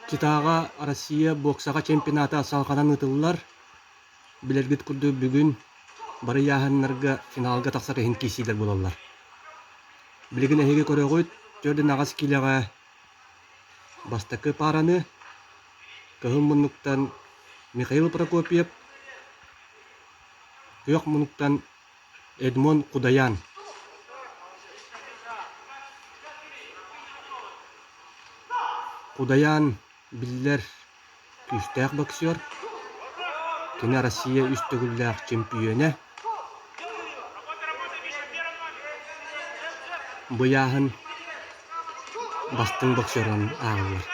Китаға Россия боксаға чемпионаты салқанан ытыллар. Билергит күрді бүгін бары яһаннарға финалга тақсар эхин кисилер болалар. Билеген эхиге көрөгөйт жөрден ағас килеға бастакы параны кыһым мунуктан Михаил Прокопьев, кыйок мунуктан Эдмон Кудаян. Кудаян биллер күстәк боксер. Кене Россия үстөгүлләк чемпионы. Буяһын бастың боксерын ағылар.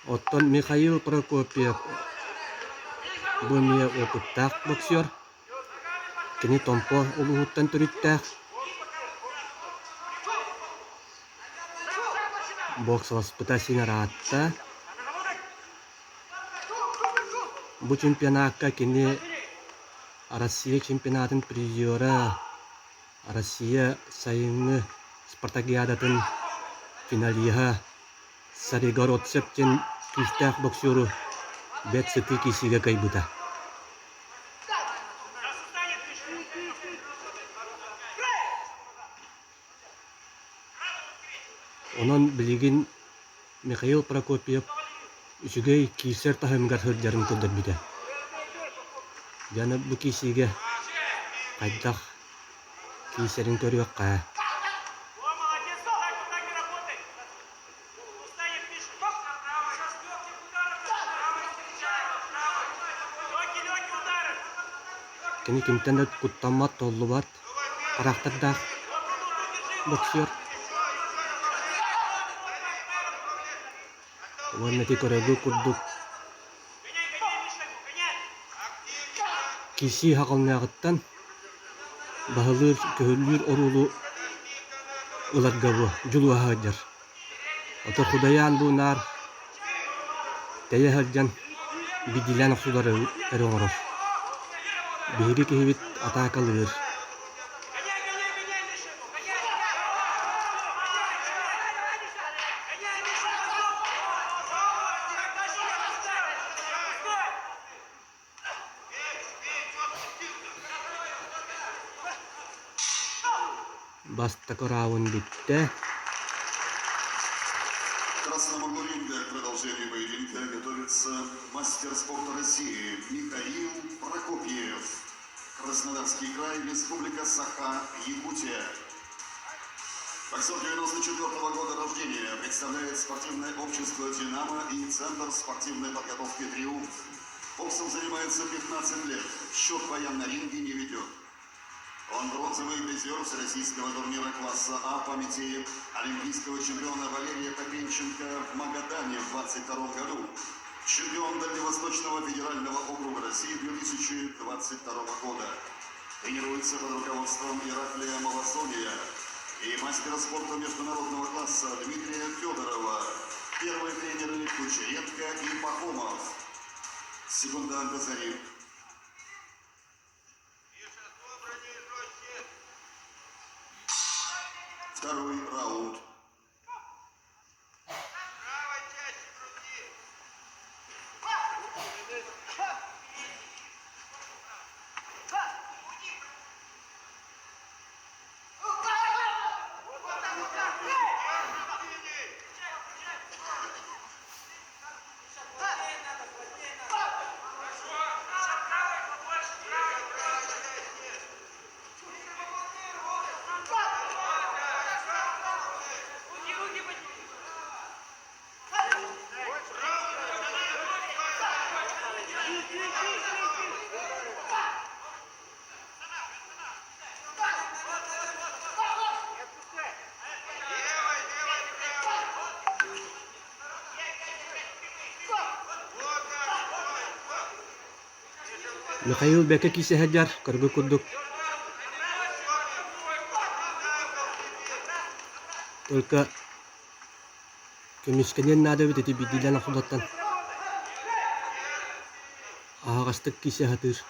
Оттон Михаил Прокопьев бұне опыттақ боксер. Кене томпо улуғыттан түріттәк. Бокс воспитасына раатта. Бу чемпионатка кене Россия чемпионатын призеры, Россия сайыны спартакиадатын финалиха Сарегородцептен күстәк боксеру бет сыты кисиге кайбыта. Онон билигин Михаил Прокопьев үчүгей кисер тахымгар хырдарын көндөр бите. Жана бу кисиге кайдах кисерин көрүөкка. Кини кимтен куттамат толлубат парактардах боксер. Ваннати көрөгү курдук киси хакалнагыттан баһылыр көлүр орулу уларгабы жулуахаджар. Ото Кудаян бу нар таяхаджан бидилен аксулары өрөңөрөр. Биһиги киһибит атакалыр. Бастакы раунд битте. В красном углу ринга к продолжению поединка готовится мастер спорта России Михаил Прокопьев. Краснодарский край, Республика Саха-Якутия. Боксер 94-го года рождения, представляет спортивное общество «Динамо» и Центр спортивной подготовки «Триумф». Боксом занимается 15 лет, счет поян на ринге не ведет. Он бронзовый призер всероссийского турнира класса А по памяти олимпийского чемпиона Валерия Попенченко в Магадане в 22 году. Чемпион Дальневосточного федерального округа России 2022 года. Тренируется под руководством Ираклия Малосония и мастера спорта международного класса Дмитрия Федорова. Первые тренеры Кучеренко и Пахомов. Секундант Азарин. Второй раунд. Михаил бәке кисе хаджар көргө курдук. Только көмескенен надо бит эти бидилен ахулаттан. Ağastık kişi hatır.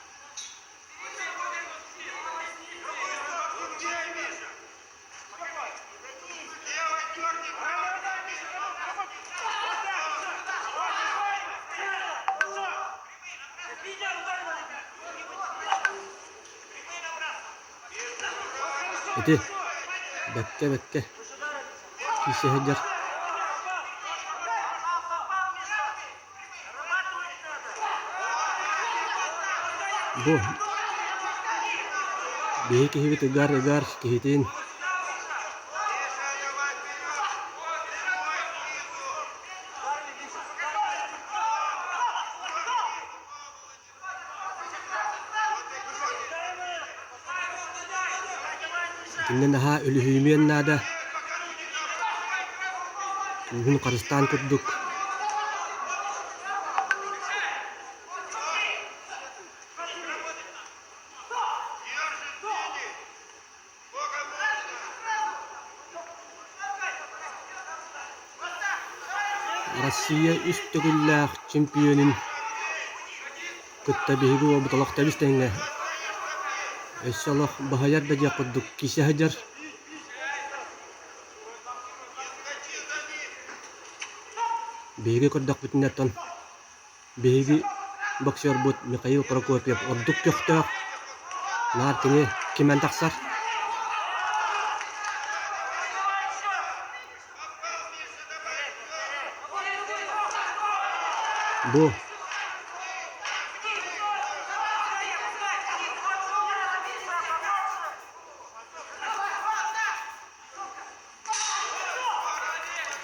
Iti. Bekke. Kişi hajar. Bu. Bihi kihibit egar kihitin. Tinden daha ölühüymeyen nada. Bugün Karistan kurduk. Россия üstügüllах çempionin kıtta bihigu o butalaqta bistenge. İnşallah bahayar da kurduk kişi hajar. Bihigi kurdak bitneton. Bihigi boksör but Mikhail Prokopiev orduk köktök. Nar kini kimen taksar. Bu.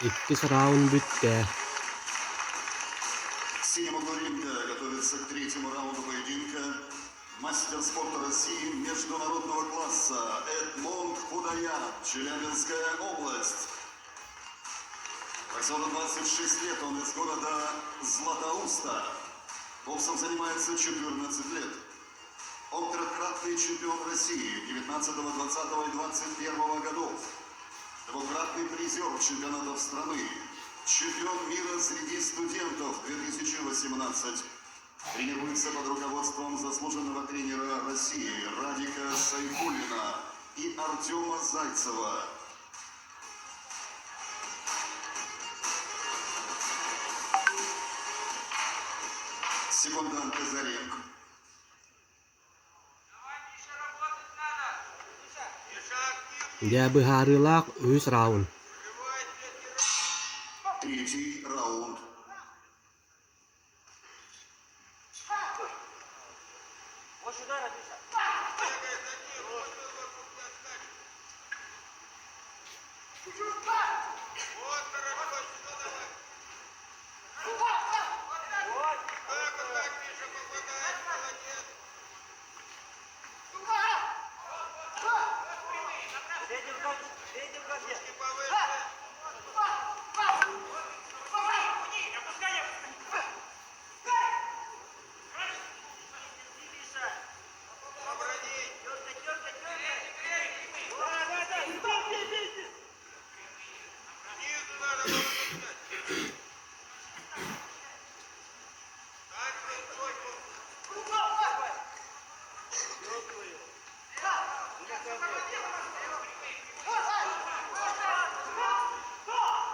İkisi round bitti. В синем углу ринга готовится к третьему раунду поединка мастер спорта России международного класса Эдмонд Худаян, Челябинская область. Боксеру 26 лет, он из города Златоуста. Боксом занимается 14 лет. Он трехкратный чемпион России 19, 20 и 21 годов. Двукратный призер чемпионатов страны. Чемпион мира среди студентов 2018. Тренируется под руководством заслуженного тренера России Радика Сайфуллина и Артема Зайцева. Секунданты за ринг. Dia beharılak 3 round. Третий раунд.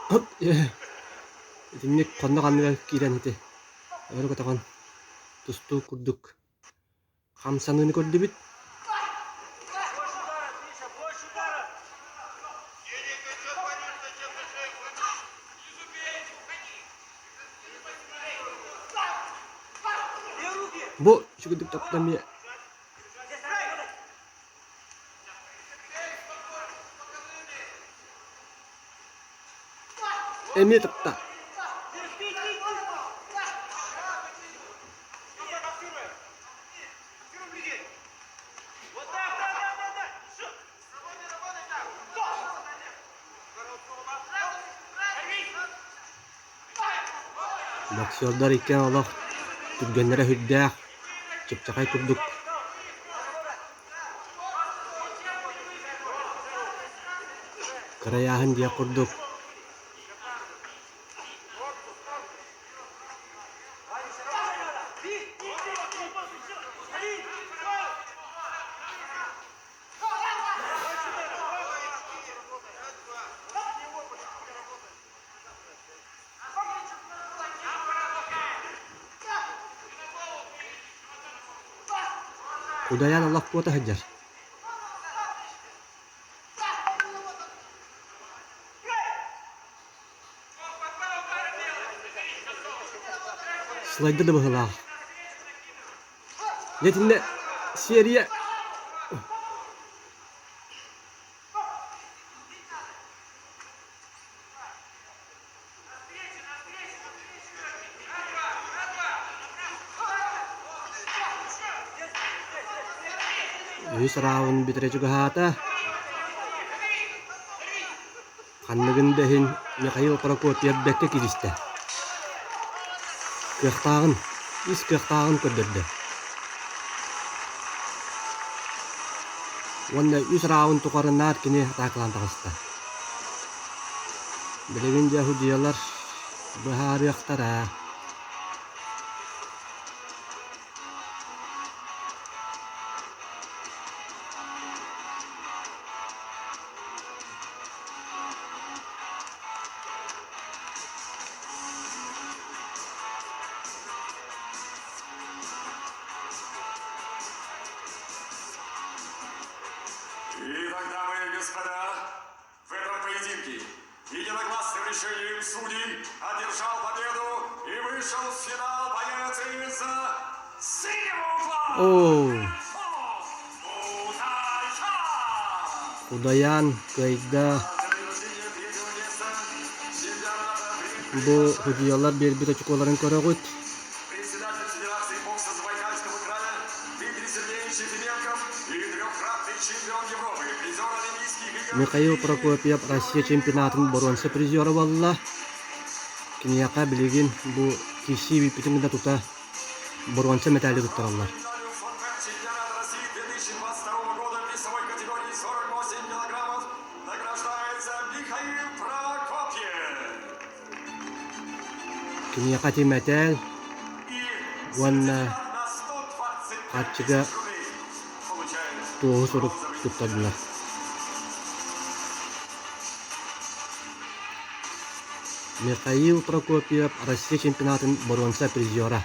Hop. Dinlik konda kandıga kiren iti. Öyle katakan. Tustu kurduk. Kamsanını kurdu bit. Bu şu kuduk taptan bir. Emir tapta. Boksörler iken Allah tutganlara hüddäh. Çıpçakay kurduk. Karayahan dia kurduk. Худаян Аллах куота хаджар. Слайдер да быһылаах. Летинде серия. Үс раунд битире чугаһаата. Ханныгын дэһин Михаил Прокопьев бэкке киристэ. Кыахтаагын, ис кыахтаагын көрдөрдө. Онда үс раунд туқарыннаат кини атакалан тагыста. Билеген жахудиялар быһаарыахтара. Итак, дамы и господа, в этом поединке единогласным решением судей одержал победу и вышел в финал боец из синего угла. Оу, Худаян. Худаян кайда бу худиялар бир очколарын көрөгөт. Председатель Федерации бокса Забайкальского края Дмитрий Сергеевич Ефименков и трехкратный чемпион Европы, призер Олимпийских игр. Михаил Прокопьев Россия чемпионатын боронса призеры болла. Кинияка билеген бу киши бипитингде тута боронса медали туттаралар. Медалью ФНБ чемпионата России 2022 года в весовой категории 48 килограммов награждается Михаил Прокопьев. Кинияка тиметел И Ванна на 125 Ачига тысяч рублей получает туğu sorup бронзовый tuttadılar. Михаил Прокопьев Россия чемпионатын боронса призера.